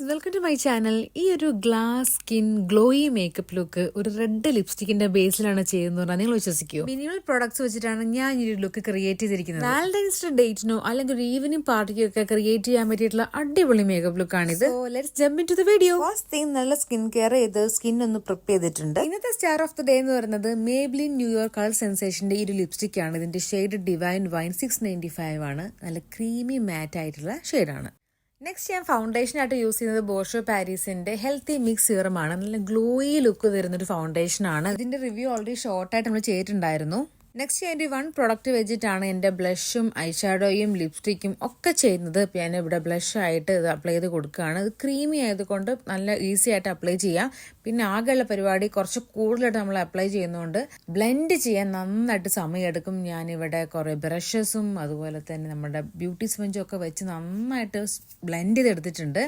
Welcome to my channel. ഈ ഒരു glass skin glowy makeup look ഒരു റെഡ് ലിപ്സ്റ്റിക്കിന്റെ ബേസിലാണ് ചെയ്യുന്നത് നിങ്ങൾ വിശ്വസിക്കുമോ? മിനിമൽ പ്രോഡക്ട്സ് വെച്ചിട്ടാണ് ഞാൻ ഈ ഒരു ലുക്ക് ക്രിയേറ്റ് ചെയ്തിരിക്കുന്നത്. വാലന്റൈൻസ് ഡേ ഡേറ്റിനോ അല്ലെങ്കിൽ ഒരു ഈവനിങ് പാർട്ടിക്കോ ഒക്കെ ക്രിയേറ്റ് ചെയ്യാൻ പറ്റിയിട്ടുള്ള അടിപൊളി മേക്കപ്പ് ലുക്കാണിത്. Let's jump into the video. First thing നല്ല സ്കിൻ കെയർ ചെയ്ത് സ്കിൻ ഒന്ന് പ്രിപ്പ് ചെയ്തിട്ടുണ്ട്. ഇന്നത്തെ സ്റ്റാർ ഓഫ് ദി ഡേ എന്ന് പറയുന്നത് മേബ്ലിൻ ന്യൂയോർക്ക് കളർ സെൻസേഷന്റെ ഈ ഒരു ലിപ്സ്റ്റിക് ആണ്. ഇതിന്റെ ഷെയ്ഡ് ഡിവൈൻ വൈൻ 695 ആണ്. നല്ല ക്രീമി മാറ്റ് ആയിട്ടുള്ള ഷെയ്ഡാണ്. നെക്സ്റ്റ് ഞാൻ ഫൗണ്ടേഷൻ ആയിട്ട് യൂസ് ചെയ്യുന്നത് ബോഷോ പാരീസിന്റെ ഹെൽത്തി മിക്സ് സീറം ആണ്. നല്ല ഗ്ലോയി ലുക്ക് തരുന്നൊരു ഫൗണ്ടേഷൻ ആണ്. ഇതിന്റെ റിവ്യൂ ഓൾറെഡി ഷോർട്ടായിട്ട് നമ്മൾ ചെയ്തിട്ടുണ്ടായിരുന്നു. നെക്സ്റ്റ് ഞാൻ വൺ പ്രൊഡക്റ്റ് വെച്ചിട്ടാണ് എൻ്റെ ബ്ലഷും ഐഷാഡോയും ലിപ്സ്റ്റിക്കും ഒക്കെ ചെയ്യുന്നത്. ഇപ്പം ഞാൻ ഇവിടെ ബ്ലഷ് ആയിട്ട് ഇത് അപ്ലൈ ചെയ്ത് കൊടുക്കുകയാണ്. ഇത് ക്രീമി ആയതുകൊണ്ട് നല്ല ഈസി ആയിട്ട് അപ്ലൈ ചെയ്യാം. പിന്നെ ആകെയുള്ള പരിപാടി കുറച്ച് കൂടുതലായിട്ട് നമ്മൾ അപ്ലൈ ചെയ്യുന്നതുകൊണ്ട് ബ്ലെൻഡ് ചെയ്യാൻ നന്നായിട്ട് സമയമെടുക്കും. ഞാനിവിടെ കുറേ ബ്രഷസും അതുപോലെ തന്നെ നമ്മുടെ ബ്യൂട്ടി സ്പഞ്ചും ഒക്കെ വെച്ച് നന്നായിട്ട് ബ്ലെൻഡ് ചെയ്തെടുത്തിട്ടുണ്ട്.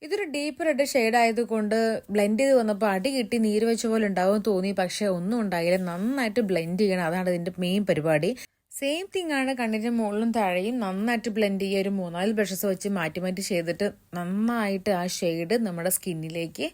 ഇതൊരു ഡീപ്പ് റെഡ് ഷെയ്ഡ് ആയതുകൊണ്ട് ബ്ലെൻഡ് ചെയ്ത് വന്നപ്പോൾ അടി കിട്ടി നീര് വെച്ച പോലെ ഉണ്ടാവും തോന്നി. പക്ഷെ ഒന്നും ഉണ്ടായില്ല. നന്നായിട്ട് ബ്ലെൻഡ് ചെയ്യണം, അതാണ് ഇതിന്റെ മെയിൻ പരിപാടി. സെയിം തിങ് ആണ് കണ്ണിന്റെ മുകളിലും താഴെയും. നന്നായിട്ട് ബ്ലെൻഡ് ചെയ്യുക. ഒരു 3-4 ബ്രഷസ് വെച്ച് മാറ്റി മാറ്റി ചെയ്തിട്ട് നന്നായിട്ട് ആ ഷെയ്ഡ് നമ്മുടെ സ്കിന്നിലേക്ക്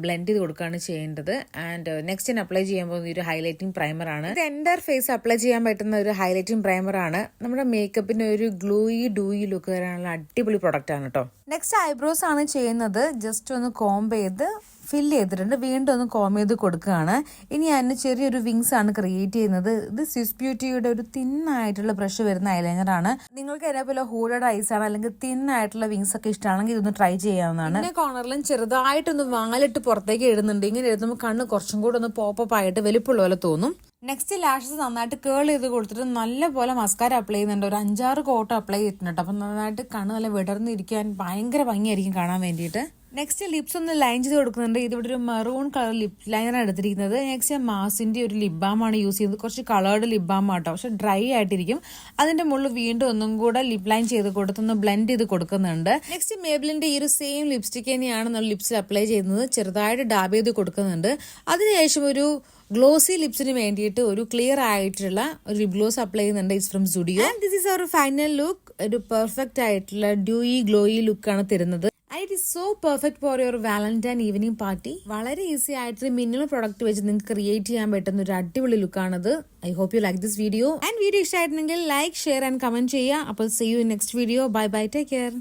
ബ്ലെൻഡ് ചെയ്ത് കൊടുക്കുകയാണ് ചെയ്യേണ്ടത്. ആൻഡ് നെക്സ്റ്റ് ഞാൻ അപ്ലൈ ചെയ്യാൻ പോകുന്ന ഒരു ഹൈലൈറ്റിംഗ് പ്രൈമർ ആണ്. ഇത് എൻ്റയർ ഫേസ് അപ്ലൈ ചെയ്യാൻ പറ്റുന്ന ഒരു ഹൈലൈറ്റിംഗ് പ്രൈമർ ആണ്. നമ്മുടെ മേക്കപ്പിന് ഒരു ഗ്ലൂയി ഡൂയി ലുക്ക് തരാനുള്ള അടിപൊളി പ്രൊഡക്റ്റ് ആണ് കേട്ടോ. നെക്സ്റ്റ് ഐബ്രോസ് ആണ് ചെയ്യുന്നത്. ജസ്റ്റ് ഒന്ന് കോംബ് ചെയ്ത് ഫില്ല് ചെയ്തിട്ടുണ്ട്. വീണ്ടും ഒന്ന് കോം ചെയ്ത് കൊടുക്കുകയാണ്. ഇനി ഞാൻ ചെറിയൊരു വിങ്സ് ആണ് ക്രിയേറ്റ് ചെയ്യുന്നത്. ഇത് സ്വിസ് ബ്യൂട്ടിയുടെ ഒരു തിന്നായിട്ടുള്ള ബ്രഷ് വരുന്ന ഐലൈനർ ആണ്. നിങ്ങൾക്ക് അതേപോലെ ഹൂഡഡ് ഐസ് ആണ് അല്ലെങ്കിൽ തിന്നായിട്ടുള്ള വിങ്സ് ഒക്കെ ഇഷ്ടമാണെങ്കിൽ ഇതൊന്ന് ട്രൈ ചെയ്യാവുന്നതാണ്. പിന്നെ കോർണറിലും ചെറുതായിട്ടൊന്ന് വാലിട്ട് പുറത്തേക്ക് ഇടുന്നുണ്ട്. ഇങ്ങനെ എഴുതുമ്പോൾ കണ്ണ് കുറച്ചും കൂടെ ഒന്ന് പോപ്പപ്പ് ആയിട്ട് വലിപ്പമുള്ള പോലെ തോന്നും. നെക്സ്റ്റ് ലാഷസ് നന്നായിട്ട് കേൾ ചെയ്ത് കൊടുത്തിട്ട് നല്ലപോലെ മസ്കാര അപ്ലൈ ചെയ്യുന്നുണ്ട്. ഒരു 5-6 കോട്ട് അപ്ലൈ ചെയ്തിട്ടുണ്ട്. അപ്പം നന്നായിട്ട് കണ്ണ് നല്ല വിടർന്നിരിക്കാൻ ഭയങ്കര ഭംഗിയായിരിക്കും കാണാൻ വേണ്ടിയിട്ട്. നെക്സ്റ്റ് ലിപ്സ് ഒന്ന് ലൈൻ ചെയ്ത് കൊടുക്കുന്നുണ്ട്. ഇതിവിടെ ഒരു മെറൂൺ കളർ ലിപ് ലൈനറാണ് എടുത്തിരിക്കുന്നത്. നെക്സ്റ്റ് ഞാൻ മാസിന്റെ ഒരു ലിപ് ബാം ആണ് യൂസ് ചെയ്യുന്നത്. കുറച്ച് കളേർഡ് ലിപ് ബാം ആട്ടോ, പക്ഷെ ഡ്രൈ ആയിട്ടിരിക്കും. അതിന്റെ മുകളിൽ വീണ്ടും ഒന്നും കൂടെ ലിപ് ലൈൻ ചെയ്ത് കൊടുത്തൊന്ന് ബ്ലെൻഡ് ചെയ്ത് കൊടുക്കുന്നുണ്ട്. നെക്സ്റ്റ് മേബിലിന്റെ ഈ ഒരു സെയിം ലിപ്സ്റ്റിക് തന്നെയാണ് നമ്മൾ ലിപ്സിൽ അപ്ലൈ ചെയ്യുന്നത്. ചെറുതായിട്ട് ഡാബ് ചെയ്ത് കൊടുക്കുന്നുണ്ട്. അതിനുശേഷം ഒരു ഗ്ലോസി ലിപ്സിന് വേണ്ടിയിട്ട് ഒരു ക്ലിയർ ആയിട്ടുള്ള ഒരു ലിപ് ഗ്ലോസ് അപ്ലൈ ചെയ്യുന്നുണ്ട്. It's from studio. And this is our final look. ഒരു പെർഫെക്റ്റ് ആയിട്ടുള്ള ഡ്യൂയി ഗ്ലോയി ലുക്കാണ് തരുന്നത്. It is so perfect for your valentine evening party. വളരെ ഈസി ആയിട്ട് മിനിമൽ പ്രൊഡക്റ്റ് വെച്ച് നിങ്ങൾക്ക് ക്രിയേറ്റ് ചെയ്യാൻ പറ്റുന്ന ഒരു അടിപൊളി ലുക്കാണത്. I hope you like this video. And video ഇഷ്ടമായിട്ടുണ്ടെങ്കിൽ ലൈക്ക്, ഷെയർ ആൻഡ് കമന്റ് ചെയ്യുക. അപ്പോൾ see you in next video. Bye bye, take care.